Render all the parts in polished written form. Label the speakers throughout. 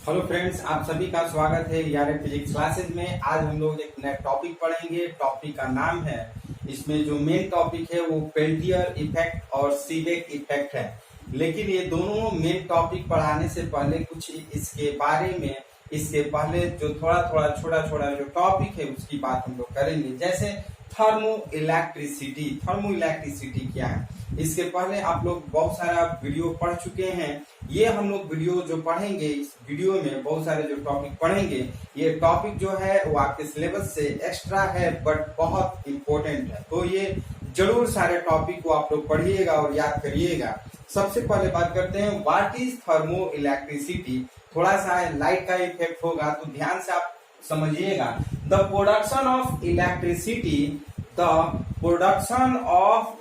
Speaker 1: Hello friends, आप सभी का स्वागत है यार फिजिक्स क्लासेस में। आज हम लोग एक नया टॉपिक पढ़ेंगे। टॉपिक का नाम है, इसमें जो मेन टॉपिक है वो पेल्टियर इफेक्ट और सीबेक इफेक्ट है। लेकिन ये दोनों मेन टॉपिक पढ़ाने से पहले कुछ इसके बारे में, इसके पहले जो थोड़ा थोड़ा छोटा छोटा जो टॉपिक है उसकी बात हम लोग करेंगे। जैसे थर्मो इलेक्ट्रिसिटी क्या है। इसके पहले आप लोग बहुत सारा वीडियो पढ़ चुके हैं। ये हम लोग वीडियो जो पढ़ेंगे, इस वीडियो में बहुत सारे जो टॉपिक पढ़ेंगे, ये टॉपिक जो है वो आपके सिलेबस से एक्स्ट्रा है बट बहुत इंपॉर्टेंट है। तो ये जरूर सारे टॉपिक को आप लोग पढ़िएगा और याद करिएगा। सबसे पहले बात करते हैं व्हाट इज थर्मो इलेक्ट्रिसिटी। थोड़ा सा लाइट का इफेक्ट होगा तो ध्यान से आप समझिएगा। The production of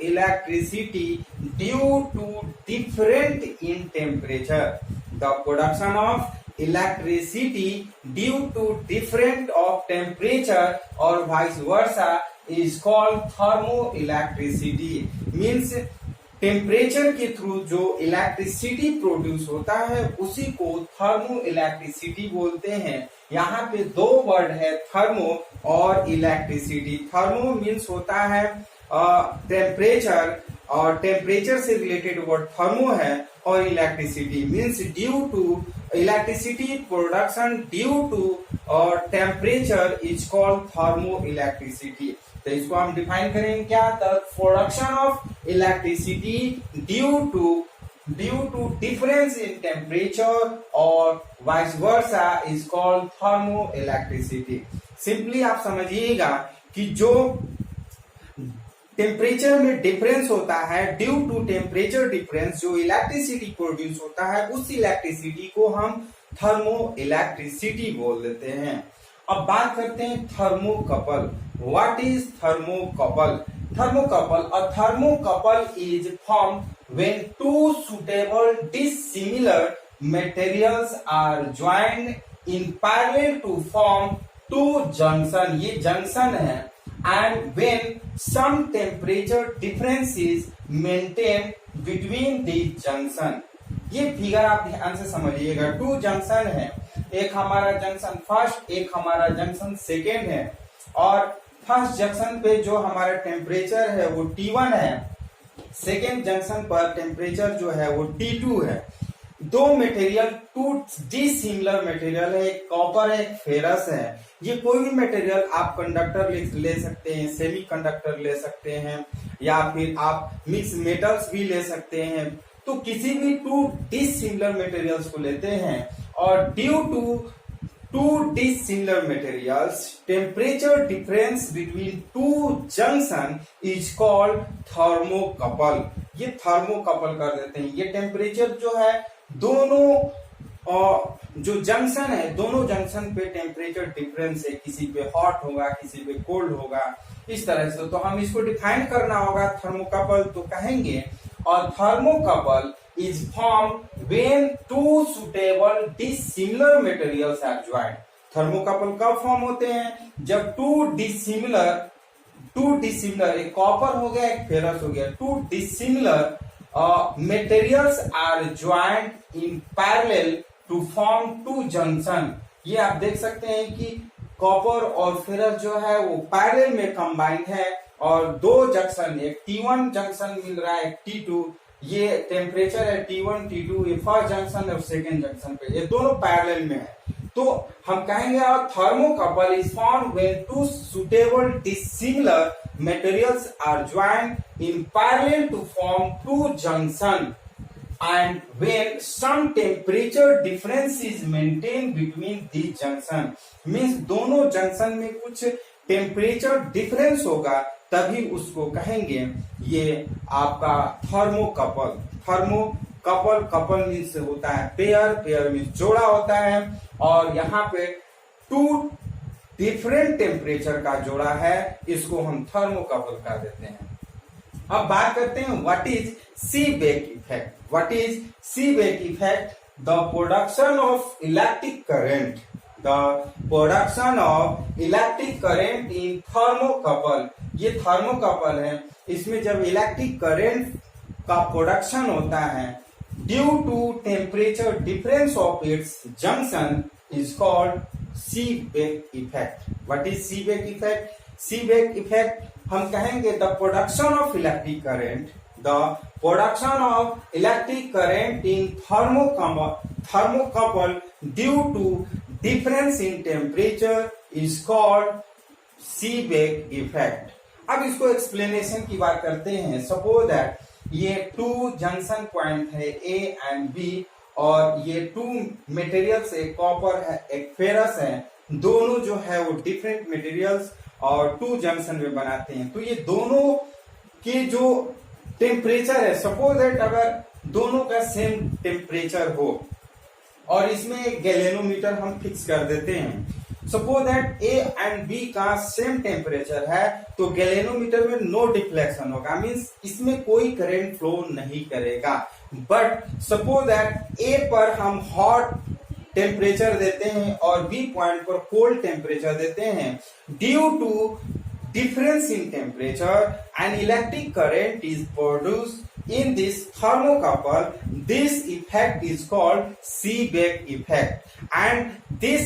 Speaker 1: electricity due to different in temperature. The production of electricity due to different of temperature or vice versa is called thermoelectricity. Means temperature के थ्रू जो इलेक्ट्रिसिटी प्रोड्यूस होता है उसी को थर्मो इलेक्ट्रिसिटी बोलते हैं। यहाँ पे दो वर्ड है, थर्मो और इलेक्ट्रिसिटी। थर्मो मीन्स होता है टेम्परेचर, और टेम्परेचर से रिलेटेड वर्ड थर्मो है। और electricity means due to electricity production due to और temperature is called thermo electricity. तो इसको हम डिफाइन करेंगे क्या? The production of electricity due to difference in temperature और vice versa is called thermo electricity. Simply आप समझिएगा कि जो टेम्परेचर में डिफरेंस होता है, ड्यू टू टेम्परेचर डिफरेंस जो इलेक्ट्रिसिटी प्रोड्यूस होता है, उस इलेक्ट्रिसिटी को हम थर्मो इलेक्ट्रिसिटी बोल देते हैं। अब बात करते हैं thermocouple. What is thermocouple? A thermocouple is formed when two suitable dissimilar materials are joined in parallel to form two junction. ये junction है। And when some temperature difference is maintained between these junction. ये figure आप ध्यान से समझिएगा। To junction है, एक हमारा जंक्शन फर्स्ट, एक हमारा जंक्शन सेकेंड है। और फर्स्ट जंक्शन पे जो हमारा टेम्परेचर है वो T1 है, सेकेंड जंक्शन पर टेम्परेचर जो है वो T2 है। दो मटेरियल, टू डिसिमिलर मटेरियल है, एक कॉपर है, एक फेरस है। ये कोई भी मटेरियल आप कंडक्टर ले सकते हैं, सेमी कंडक्टर ले सकते हैं, या फिर आप मिक्स मेटल्स भी ले सकते हैं। तो किसी भी टू डिसिमिलर मटेरियल्स को लेते हैं और due to two dissimilar materials temperature difference between two junction is called thermocouple. ये थर्मोकपल कर देते हैं। ये टेम्परेचर जो है दोनों जो जंक्शन है, दोनों जंक्शन पे टेम्परेचर डिफरेंस है, किसी पे हॉट होगा, किसी पे कोल्ड होगा, इस तरह से। तो हम इसको डिफाइन करना होगा थर्मोकपल। तो कहेंगे और thermocouple is formed when two suitable dissimilar materials are joined. Thermocouple कब फॉर्म होते हैं? जब टू डिसिमिलर, एक कॉपर हो गया, एक फेरस हो गया, to dissimilar materials are joined in parallel to form two junction. ये आप देख सकते हैं कि कॉपर और फेरस जो है वो पैरेलल में कंबाइंड है और दो जंक्शन, एक T1 जंक्शन मिल रहा है, एक T2। ये टेम्परेचर है T1 T2, ये फर्स्ट जंक्शन और सेकेंड जंक्शन पे, ये दोनों पैरेलल में है। तो हम कहेंगे thermocouple is formed when two suitable dissimilar materials are joined in parallel to form two junction and when some temperature difference is maintained between these junction. Means दोनों जंक्शन में कुछ टेम्परेचर डिफरेंस होगा तभी उसको कहेंगे ये आपका थर्मोकपल। कपल मीन्स होता है पेयर मीन्स जोड़ा होता है, और यहाँ पे टू डिफरेंट टेम्परेचर का जोड़ा है, इसको हम थर्मोकपल कर देते हैं। अब बात करते हैं what is Seebeck effect. What is Seebeck effect? The production of electric current in thermocouple. ये थर्मोकपल है, इसमें जब इलेक्ट्रिक करंट का प्रोडक्शन होता है due to temperature difference of its junction is called Seebeck effect. What is Seebeck effect? Seebeck effect हम कहेंगे the production of electric current, the production of electric current in thermocouple due to difference in temperature is called Seebeck effect. अब इसको explanation की बात करते हैं. Suppose that ये to junction point है ए एंड बी और ये टू मटेरियल्स, एक कॉपर है एक फेरस है, दोनों जो है वो डिफरेंट मटेरियल्स और टू जंक्शन में बनाते हैं. तो ये दोनों के जो टेम्परेचर है, सपोज दैट अगर दोनों का सेम टेम्परेचर हो और इसमें एक गैलेनोमीटर हम फिक्स कर देते हैं. Suppose that A and B का सेम टेम्परेचर है तो गैलेनोमीटर में नो डिफ्लेक्शन होगा, मींस इसमें कोई करंट फ्लो नहीं करेगा. बट सपोज दैट ए पर हम हॉट टेम्परेचर देते हैं और बी पॉइंट पर कोल्ड टेम्परेचर देते हैं. Due to difference in temperature an electric current is produced in this thermocouple. This effect is called Seebeck effect, and this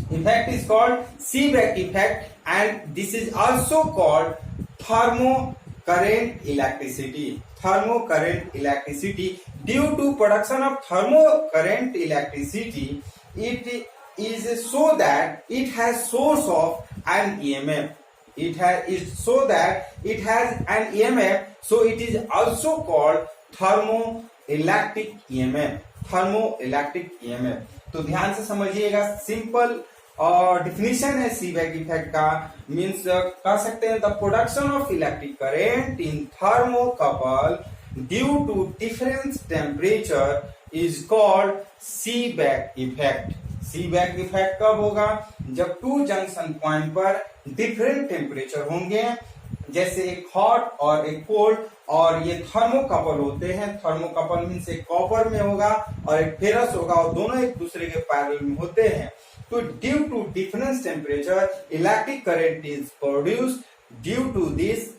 Speaker 1: effect is called Seebeck effect, and this is also called thermocurrent electricity. Thermocurrent electricity. Due to production of thermocurrent electricity, it is so that it has source of an EMF. It is so that it has an EMF, so it is also called thermoelectric EMF. Thermoelectric EMF. तो ध्यान से समझिएगा, simple और definition है Seebeck effect का. Means कह सकते हैं the production of electric current in thermocouple due to difference temperature is called Seebeck effect. Seebeck effect कब होगा? जब टू जंक्शन पॉइंट पर डिफरेंट टेम्परेचर होंगे, जैसे एक हॉट और एक कोल्ड, और ये थर्मोकपल होते हैं. थर्मोकपल मीन्स एक कॉपर में होगा और एक फेरस होगा और दोनों एक दूसरे के पैरेलल में होते हैं. तो due to difference temperature electric current is produced. Due to this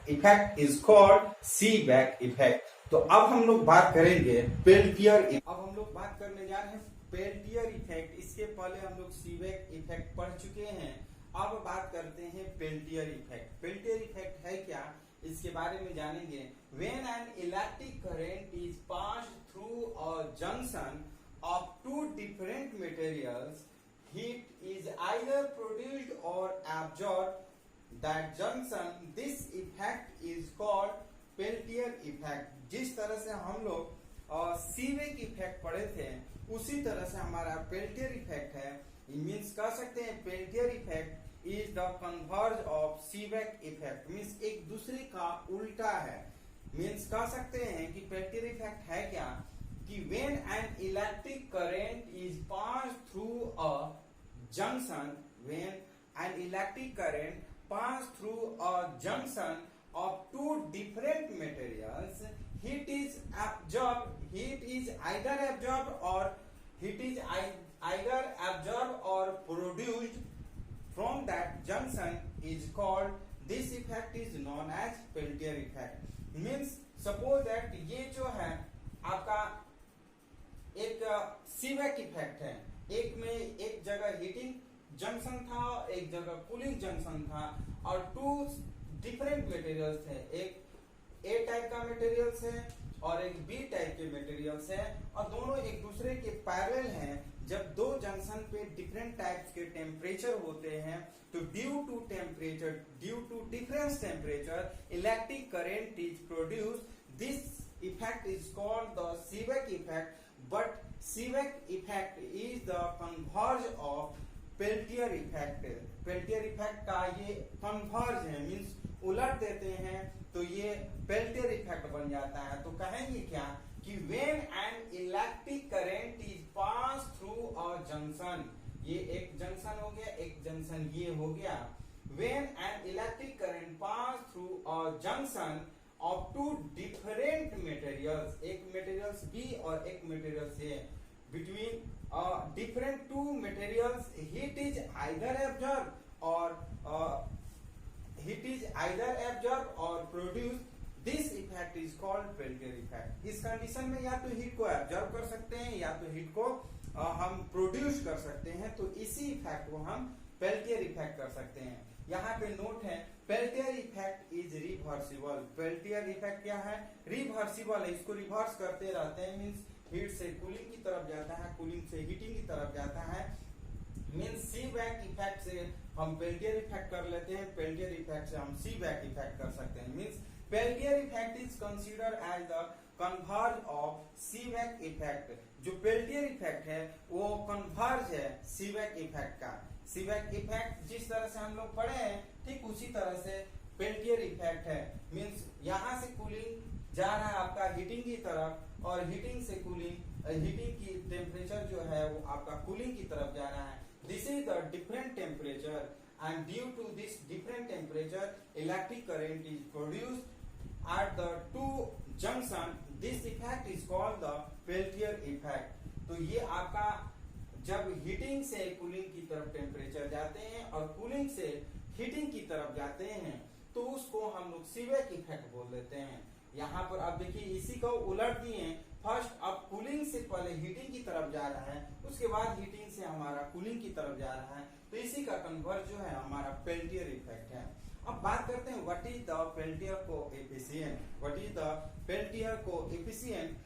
Speaker 1: effect is called Seebeck effect. तो अब हम लोग बात करेंगे पेल्टियर. अब हम लोग बात करने जा रहे हैं पेल्टियर इफेक्ट. इसके पहले हम लोग सीबेक इफेक्ट पढ़ चुके हैं. अब बात करते हैं पेल्टियर इफेक्ट. पेल्टियर इफेक्ट है क्या, इसके बारे में जानेंगे. When an electric current is passed through a junction of two different materials, heat is either produced or absorbed that junction. This effect is called Peltier effect. जिस तरह से हम लोग सीबेक इफेक्ट पढ़े थे, उसी तरह से हमारा पेल्टियर इफेक्ट है. मीन्स कह सकते हैं Peltier effect is the converse of Seebeck effect. Means एक दूसरे का उल्टा है. मीन्स कह सकते हैं कि पेल्टियर इफेक्ट है क्या, कि when an electric current is pass through a junction, when an electric current pass through a junction of two different materials, heat is either absorbed or produced from that junction is called. This effect is known as Peltier effect. Means suppose that ये जो है आपका एक Seebeck effect है. एक में एक जगह हीटिंग जंक्शन था, एक जगह कूलिंग जंक्शन था और टू डिफरेंट मटेरियल्स है. एक ए टाइप का मटेरियल्स है और एक बी टाइप के मटेरियल्स है और दोनों एक दूसरे के पैरेलल हैं. जब दो जंक्शन पे डिफरेंट टाइप्स के टेम्परेचर होते हैं तो due to difference temperature electric current is produced. This effect is called the Seebeck effect. But Seebeck effect is the converse of Peltier effect. Peltier effect का ये कन्वर्ज है, means उलट देते हैं तो ये पेल्टियर इफेक्ट बन जाता है. तो कहेंगे क्या कि when an electric current is pass through a junction, ये एक जंक्शन हो गया, एक जंक्शन ये हो गया. When an electric current pass through a junction of two different materials, एक मटेरियल्स बी और एक materials A, between different two materials, heat is either absorbed or produced. This effect is is called Peltier effect. इस condition में या तो heat को absorb कर सकते हैं या तो हीट को हम प्रोड्यूस कर सकते हैं, तो इसी इफेक्ट को हम पेल्टियर इफेक्ट कर सकते हैं। यहाँ पे नोट है, Peltier effect is reversible. Peltier effect क्या है? रिवर्सिबल है, इसको रिवर्स करते रहते हैं। मींस हीट से कूलिंग की तरफ जाता है, कूलिंग से हीटिंग की तरफ जाता है। मींस सीबैक इफेक्ट से हम पेल्टियर इफेक्ट कर लेते हैं, पेल्टियर इफेक्ट से हम सीबैक इफेक्ट कर सकते हैं। Means Peltier effect is considered as the converse of Seebeck effect. जो पेल्टियर इफेक्ट है वो कन्वर्ज है सीबैक इफेक्ट का। सीबैक इफेक्ट जिस तरह से हम लोग पढ़े हैं ठीक उसी तरह से पेल्टियर इफेक्ट है। मींस यहाँ से कूलिंग जा रहा है आपका हीटिंग की तरफ, और हीटिंग से कूलिंग, हीटिंग की टेम्परेचर जो है वो आपका कूलिंग की तरफ जा रहा है। This is the different temperature and due to this different temperature electric current is produced at the two junction. This effect is called the Peltier effect. तो ये आपका जब हीटिंग से कूलिंग की तरफ टेम्परेचर जाते हैं और कूलिंग से हीटिंग की तरफ जाते हैं तो उसको हम लोग सीबैक इफेक्ट बोल देते हैं। यहाँ पर अब देखिए इसी को उलट दिए, फर्स्ट अब कूलिंग से पहले हीटिंग की तरफ जा रहा है, उसके बाद हीटिंग से हमारा कूलिंग की तरफ जा रहा है, तो इसी का कन्वर्ज जो है हमारा पेल्टियर इफेक्ट है। अब बात करते हैं what is the Peltier coefficient. What is the Peltier coefficient?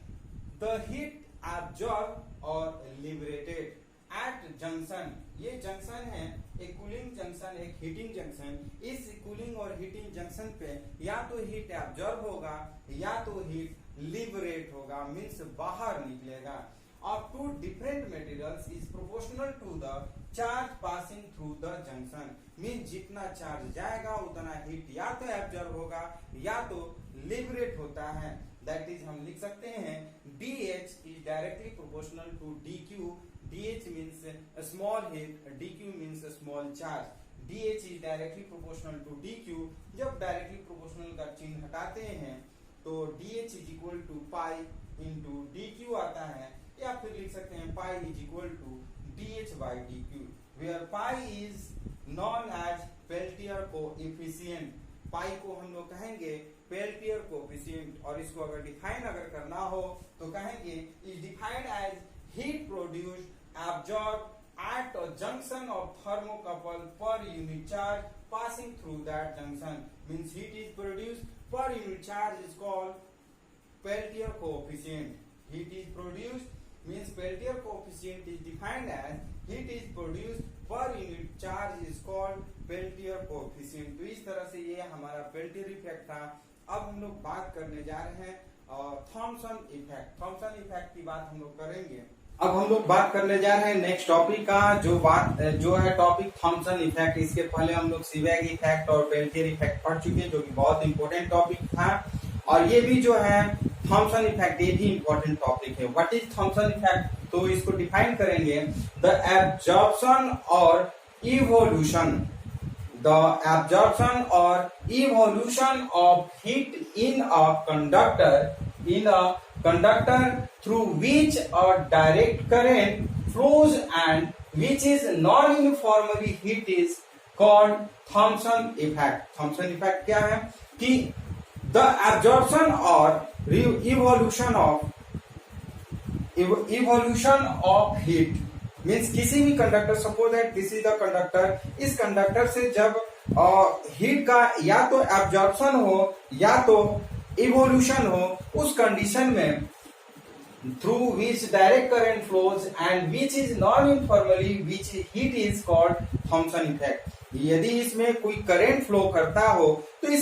Speaker 1: The heat absorb और लिबरेटेड एट जंक्शन। ये जंक्शन है, एक कूलिंग जंक्शन एक हीटिंग जंक्शन। इस कूलिंग और हीटिंग जंक्शन पे या तो हीट एब्जॉर्ब होगा या तो हीट लिबरेट होगा, मीन्स बाहर निकलेगा। of two different materials is proportional to the charge passing through the junction। Mean जितना चार्ज जाएगा उतना हीट या तो एब्जॉर्ब होगा या तो लिबरेट होता है। दैट इज हम लिख सकते हैं DH is directly proportional to DQ। DH means small heat, DQ means small charge। DH is directly proportional to DQ। जब डायरेक्टली प्रोपोर्शनल का चिन्ह हटाते हैं तो DH is equal to pi into DQ आता है, या फिर लिख सकते हैं pi is equal to DH by DQ, where pi is known as Peltier coefficient. Pi को हम लोग कहेंगे पेल्टियर कोएफिशिएंट, और इसको अगर डिफाइन करना हो तो कहेंगे is defined as heat produced absorb at a junction of thermocouple per unit charge passing through that junction। means heat is produced per unit charge is called Peltier coefficient। heat is produced means Peltier coefficient is defined as heat is produced per unit charge is called Peltier coefficient। तो इस तरह से ये हमारा Peltier effect था। अब हम लोग बात करने जा रहे हैं थॉमसन इफेक्ट। थॉमसन इफेक्ट की बात हम लोग करेंगे। अब हम लोग बात करने जा रहे हैं नेक्स्ट टॉपिक का, जो है टॉपिक थॉमसन इफेक्ट। इसके पहले हम लोग सीबैक इफेक्ट और पेल्टियर इफेक्ट पढ़ चुके हैं, जो कि बहुत इंपॉर्टेंट टॉपिक था, और ये भी जो है थॉमसन इफेक्ट ये भी इंपॉर्टेंट टॉपिक है। What is Thomson effect? तो इसको डिफाइन करेंगे द एब्जॉर्प्शन और evolution. The absorption or evolution of heat in a conductor through which a direct current flows and which is non-uniformly heat is called Thomson effect। Thomson effect क्या है कि the absorption or evolution of heat means किसी भी conductor, suppose that this is the conductor, इस conductor से जब heat का या तो एब्जॉर्प्शन हो या तो इवोल्यूशन हो, उस कंडीशन में through which direct current flows and which is non uniformly which heat is called Thomson effect. यदि इसमें कोई करंट फ्लो करता हो तो ये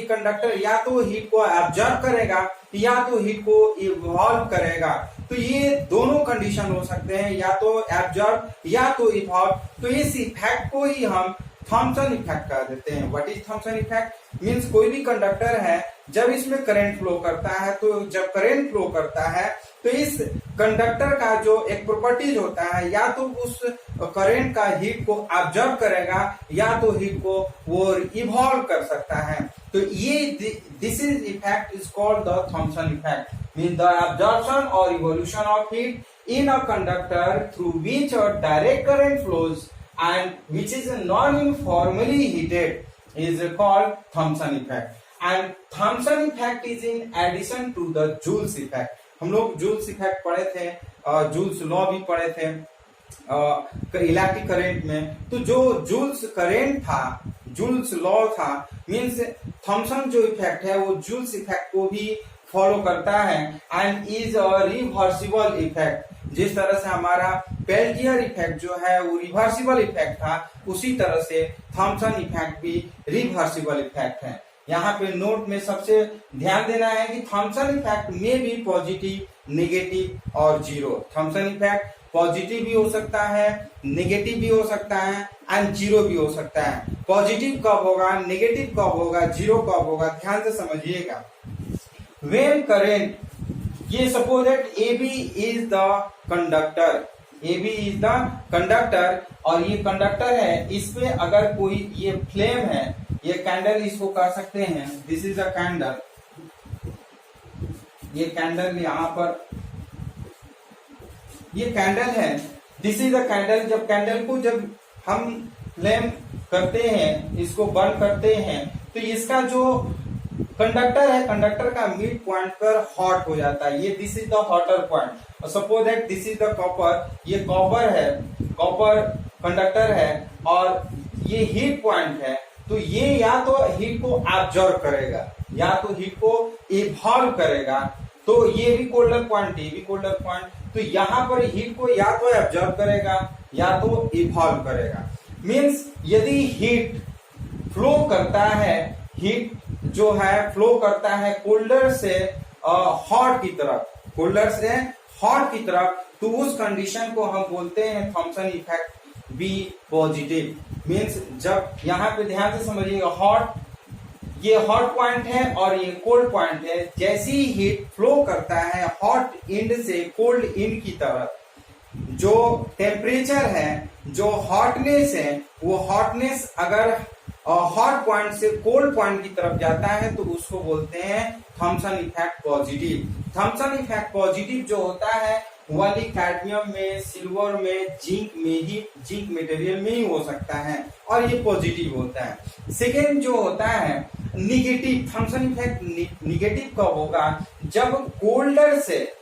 Speaker 1: कंडक्टर या तो हीट को एब्जॉर्ब करेगा या तो हीट को इवॉल्व करेगा। तो ये दोनों कंडीशन हो सकते हैं, या तो एब्जॉर्ब या तो इवॉल्व। तो इस इफेक्ट को ही हम थॉमसन इफेक्ट कह देते हैं। What is Thomson effect? Means कोई भी कंडक्टर है जब इसमें करंट फ्लो करता है, तो जब करंट फ्लो करता है तो इस कंडक्टर का जो एक प्रॉपर्टीज होता है, या तो उस करंट का हीट को एब्जॉर्ब करेगा या तो हीट को वो इवॉल्व कर सकता है। तो ये this is effect is called the Thomson effect. Mean the absorption और evolution of heat in a conductor through which a direct current flows and which is non-uniformly heated is called Thomson effect। And Thomson effect is in addition to the Joule's effect. हम लोग joules effect पढ़े थे, joules law भी पढ़े थे electric current में। तो जो जूल्स करंट था, जूल्स लॉ था, मींस थॉमसन जो इफेक्ट है वो जूल्स इफेक्ट को भी फॉलो करता है and is a reversible effect. जिस तरह से हमारा पेल्टियर इफेक्ट जो है वो रिवर्सिबल इफेक्ट था, उसी तरह से थॉमसन इफेक्ट भी रिवर्सिबल इफेक्ट है। यहाँ पे नोट में सबसे ध्यान देना है कि थॉमसन इफेक्ट में भी पॉजिटिव, नेगेटिव और जीरो। थॉमसन इफेक्ट पॉजिटिव भी हो सकता है, नेगेटिव भी हो सकता है एंड जीरो भी हो सकता है। पॉजिटिव कब होगा, नेगेटिव कब होगा, जीरो कब होगा, ध्यान से समझिएगा। When current, ये suppose that AB is the conductor, AB is the conductor और ये कंडक्टर है, इस पे अगर कोई ये फ्लेम है, ये कैंडल इसको कह सकते हैं, दिस इज अ कैंडल, ये कैंडल यहाँ पर ये कैंडल है, दिस इज अ कैंडल। जब कैंडल को जब हम फ्लेम करते हैं, इसको बर्न करते हैं, तो इसका जो कंडक्टर है, कंडक्टर का मिड पॉइंट पर हॉट हो जाता है। ये this is the hotter point. Suppose that this is the copper, ये कॉपर है, कॉपर कंडक्टर है और ये हीट पॉइंट है। तो ये या तो हीट को एब्जॉर्ब करेगा या तो हीट को इवॉल्व करेगा। तो ये भी कोल्डर पॉइंट, ये भी कोल्डर पॉइंट। तो यहाँ पर हीट को या तो एब्जॉर्ब करेगा या तो इवॉल्व करेगा। मीन्स यदि हीट फ्लो करता है, हीट जो है फ्लो करता है कोल्डर से हॉट की तरफ, कोल्डर से हॉट की तरफ, तो उस कंडीशन को हम बोलते हैं Thomson effect be positive. Means जब यहाँ पे ध्यान से समझिएगा, हॉट, ये हॉट पॉइंट है और ये कोल्ड पॉइंट है। जैसी हीट फ्लो करता है हॉट एंड से कोल्ड एंड की तरफ, जो टेम्परेचर है, जो हॉटनेस है, वो हॉटनेस अगर हॉट पॉइंट से कोल्ड पॉइंट की तरफ जाता है तो उसको बोलते हैं Thomson effect positive. Thomson effect positive जो होता है वाली कैडमियम में, सिल्वर में, जिंक में ही, जिंक मटेरियल में ही हो सकता है और ये पॉजिटिव होता है। सेकेंड जो होता है निगेटिव, थॉमसन इफेक्ट निगेटिव कब होगा, जब कोल्डर से,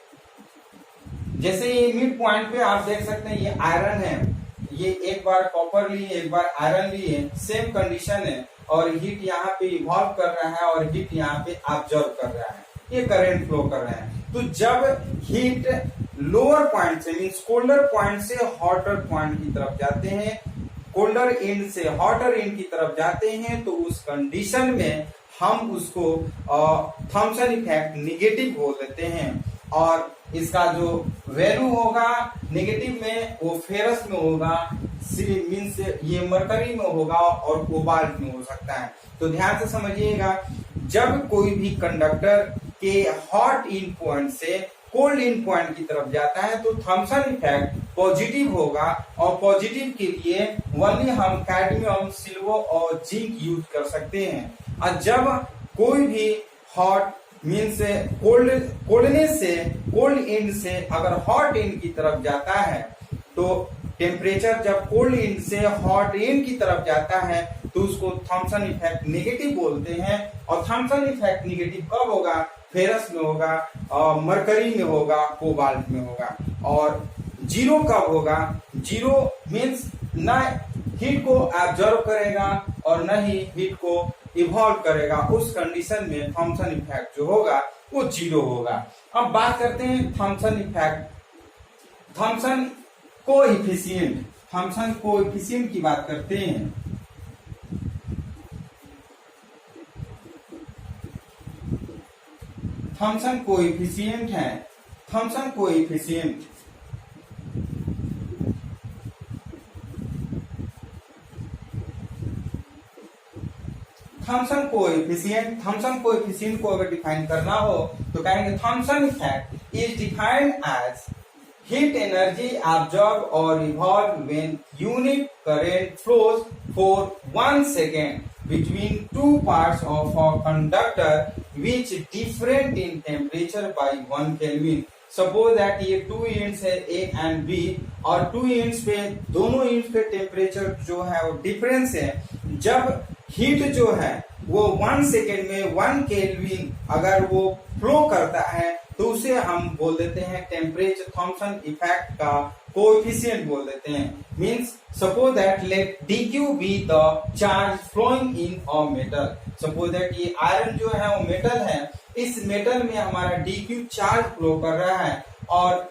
Speaker 1: जैसे ये मिड पॉइंट पे आप देख सकते हैं ये आयरन है, ये एक बार कॉपर लिए, एक बार आयरन लिए, सेम कंडीशन है और हीट यहाँ पे इवॉल्व कर रहा है और हीट यहाँ पे ऑब्जर्व कर रहा है, ये करंट फ्लो कर रहा है। तो जब हीट लोअर पॉइंट से, मींस कोल्डर पॉइंट से हॉटर पॉइंट की तरफ जाते हैं, कोल्डर एंड से हॉटर एंड की तरफ जाते हैं, तो उस कंडीशन में हम उसको थॉमसन इफेक्ट निगेटिव बोल देते हैं। और इसका जो वैल्यू होगा नेगेटिव में वो फेरस में होगा, मीन्स ये मरकरी में होगा और कोबाल्ट में हो सकता है। तो ध्यान से समझिएगा, जब कोई भी कंडक्टर के हॉट इन पॉइंट से कोल्ड इन पॉइंट की तरफ जाता है तो थॉमसन इफेक्ट पॉजिटिव होगा और पॉजिटिव के लिए ओनली हम कैडमियम, सिल्वर और जिंक यूज कर सकते हैं। और जब कोई भी हॉट मीन्स कोल्डनेस से, कोल्ड एंड से अगर हॉट एंड की तरफ जाता है, तो टेम्परेचर जब कोल्ड एंड से हॉट एंड की तरफ जाता है तो उसको थॉमसन इफेक्ट नेगेटिव बोलते हैं। और थॉमसन इफेक्ट नेगेटिव कब होगा, फेरस में होगा, मरकरी में होगा, कोबाल्ट में होगा। और जीरो कब होगा, जीरो मीन्स न हीट को एब्जॉर्ब करेगा और न ही हीट को इवॉल्व करेगा, उस कंडीशन में थॉमसन इफेक्ट जो होगा वो जीरो होगा। अब बात करते हैं Thomson effect, Thomson coefficient, Thomson coefficient की बात करते हैं। थॉमसन कोएफिशिएंट है, थॉमसन कोएफिशिएंट थॉमसन कोएफिशिएंट को अगर डिफाइन करना हो तो कहेंगे Thomson effect is defined as heat energy absorbed or evolved when unit current flows for 1 second between two parts of a conductor which different in temperature by 1 Kelvin. Suppose that ये 2 units है A and B और 2 units पे, दोनों units पे temperature जो है वो difference है। जब हीट जो है वो 1 सेकेंड में 1 केल्विन अगर वो फ्लो करता है तो उसे हम बोल देते हैं टेम्परेचर थॉमसन इफेक्ट का कोएफिशिएंट बोल देते हैं। Means suppose that let dq be the charge flowing in a metal. Suppose that ये आयरन जो है वो मेटल है, इस मेटल में हमारा dq चार्ज फ्लो कर रहा है और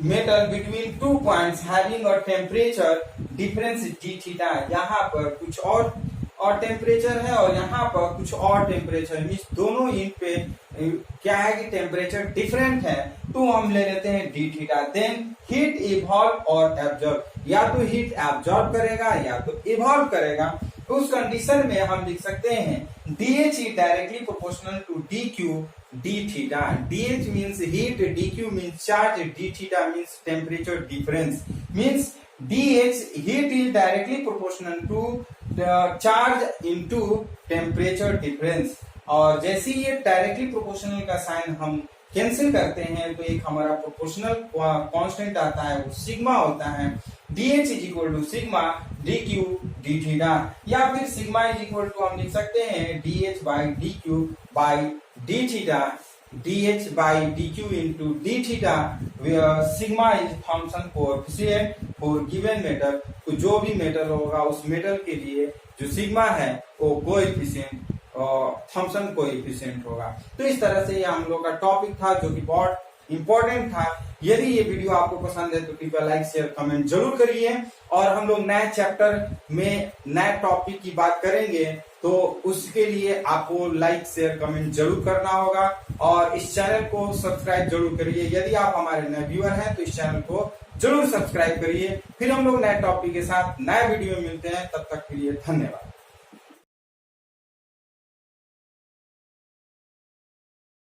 Speaker 1: metal between 2 points having a temperature difference d theta. यहाँ पर कुछ और टेम्परेचर है और यहाँ पर कुछ और टेम्परेचर, मींस दोनों इन पे क्या है कि टेम्परेचर डिफरेंट है, तो हम ले लेते हैं d theta. Then heat evolve और एब्जॉर्ब, या तो हीट एब्जॉर्ब करेगा या तो इवॉल्व करेगा। उस कंडीशन में हम लिख सकते हैं DH is directly proportional to DQ d theta। DH means heat, DQ means charge, d theta means temperature difference। means DH heat is directly proportional to the charge into temperature difference। और जैसे ही ये directly proportional का sign हम cancel करते हैं तो एक हमारा प्रोपोर्शनल कांस्टेंट आता है, वो सिग्मा होता है। DH is equal to sigma DQ d theta, या फिर सिग्मा इज इक्वल टू हम लिख सकते हैं DH by DQ by d theta. DH by DQ into d theta, sigma is Thomson coefficient for given metal. तो जो भी metal होगा उस मेटल के लिए जो सिग्मा है वो कोएफिशिएंट थॉमसन कोएफिशिएंट होगा। तो इस तरह से ये हम लोग का टॉपिक था जो कि बहुत इंपॉर्टेंट था। यदि ये वीडियो आपको पसंद है तो कृपया लाइक शेयर कमेंट जरूर करिए, और हम लोग नए चैप्टर में नए टॉपिक की बात करेंगे तो उसके लिए आपको लाइक शेयर कमेंट जरूर करना होगा, और इस चैनल को सब्सक्राइब जरूर करिए। यदि आप हमारे नए व्यूअर हैं तो इस चैनल को जरूर सब्सक्राइब करिए। फिर हम लोग नए टॉपिक के साथ नए वीडियो में मिलते हैं, तब तक के लिए धन्यवाद।